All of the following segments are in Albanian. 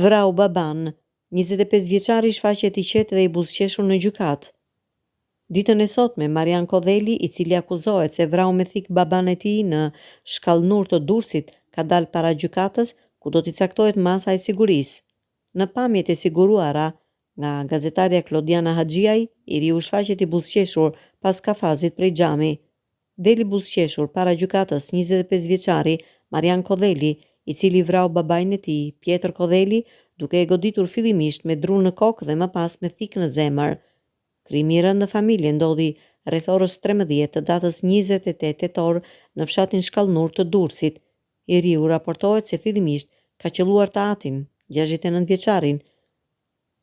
Vrau baban, 25 vjeçari shfaqet i qetë dhe i buzëqeshur në gjykatë. Ditën e sotme, Marian Kodheli, i cili akuzohet se vrau me thik baban e tij në Shkallnur të Durrësit, ka dalë para gjykatës, ku do t'i caktohet masa e sigurisë. Në pamjet e siguruara nga gazetarja Klodiana Haxhiaj, i riu shfaqet i buzëqeshur pas kafazit prej xhami. Deli buzëqeshur para gjykatës 25 vjeçari Marian Kodheli, i cili vrau babain e tij, Pjetër Kodheli, duke e goditur fillimisht me dru në kokë dhe më pas me thik në zemër. Krimi i rënd në familje ndodhi rreth orës 13 të datës 28 tetor në fshatin Shkallnur të Durrësit. I riu raportohet se fillimisht ka qelluar të atin, 69 vjeçarin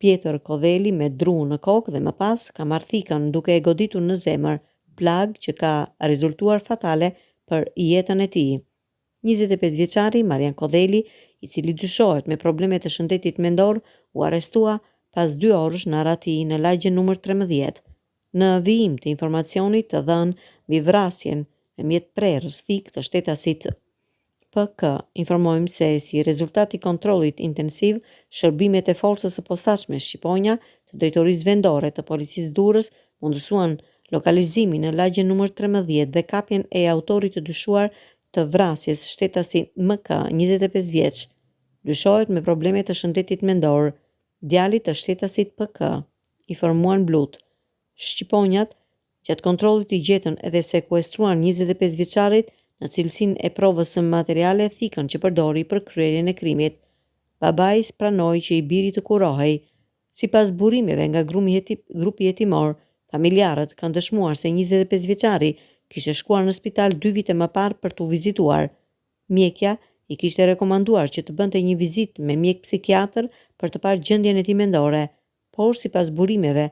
Pjetër Kodheli me dru në kokë dhe më pas ka marrë thikën duke e goditur në zemër, plagë që ka rezultuar fatale për jetën e tij. 25 vjeçari Marian Kodheli, i cili dyshohet me probleme të shëndetit mendor, u arrestua pas 2 orësh në arati në lagjen numër 13. Në vijim të informacionit të dhënë mbi vrasjen me mjet prerës thik të shtetasit PK, informojmë se si rezultat i kontrollit intensiv, shërbimet e forcës së posaçme shqiponja të drejtorisë vendore të policisë Durrës mundësuan lokalizimin në lagjen numër 13 dhe kapjen e autorit të dyshuar të vrasjes, shtetasi MK, 25 vjeç. Dyshohet me probleme të shëndetit mendor, djali të shtetasit PK, informuan Blut. Shqiponjat gjatë kontrollit i gjetën edhe sekuestruan 25 vjeçarit në cilësinë e provës së materiale thikën që përdori për kryerjen e krimit. Babai pranoi që i biri të kurohej. Sipas burimeve nga grupi hetimor, familjarët kanë dëshmuar se 25 vjeçari kishte shkuar në spital 2 vite më parë për t'u vizituar. Mjekja i kishte rekomanduar që të bënte një vizitë me mjek psikiatër për të parë gjendjen e tij mendore, por sipas burimeve,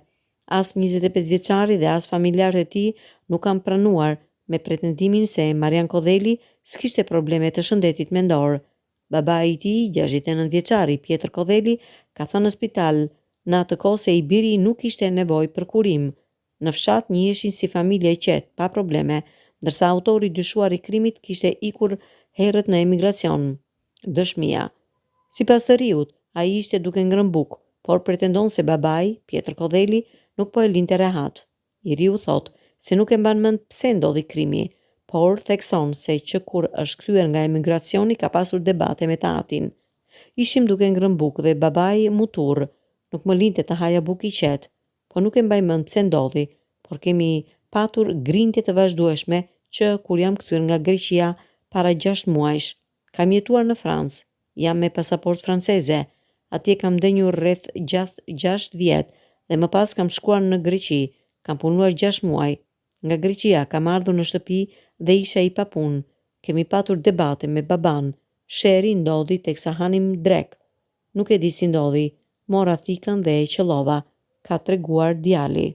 as 25 vjeçari dhe as familjarët e tij nuk kanë pranuar, me pretendimin se Marian Kodheli s'kishte probleme të shëndetit mendor. Babai i tij, 69 vjeçari Pjetër Kodheli, ka thënë në spital në atë kohë se i biri nuk kishte nevojë për kurim. Në fshat njiheshin si familje e qetë, pa probleme, ndërsa autori dyshuar i krimit kishte ikur herët në emigracion. Dëshmia. Sipas të riut, ai ishte duke ngrënë bukë, por pretendon se babai, Pjetër Kodheli, nuk po e linte rehat. I riu thot se nuk e mban mend pse ndodhi krimi, por thekson se që kur është kthyer nga emigracioni ka pasur debate me tatin. Ishim duke ngrënë bukë dhe babai mutur, nuk më linte të haja bukë i qetë, po nuk e mbaj mend pse ndodhi, por kemi patur grindje të vazhdueshme që kur jam kthyer nga Greqia para 6 muajsh. Kam jetuar në Francë, jam me pasaportë franceze, atje kam ndenjur rreth 6 vjet dhe më pas kam shkuar në Greqi, kam punuar 6 muaj. Nga Greqia kam ardhur në shtëpi dhe isha i papunë. Kemi patur debate me baban. Sheri ndodhi teksa hanim drek. Nuk e di si ndodhi. Mora thikën dhe e qellova, ka treguar djali.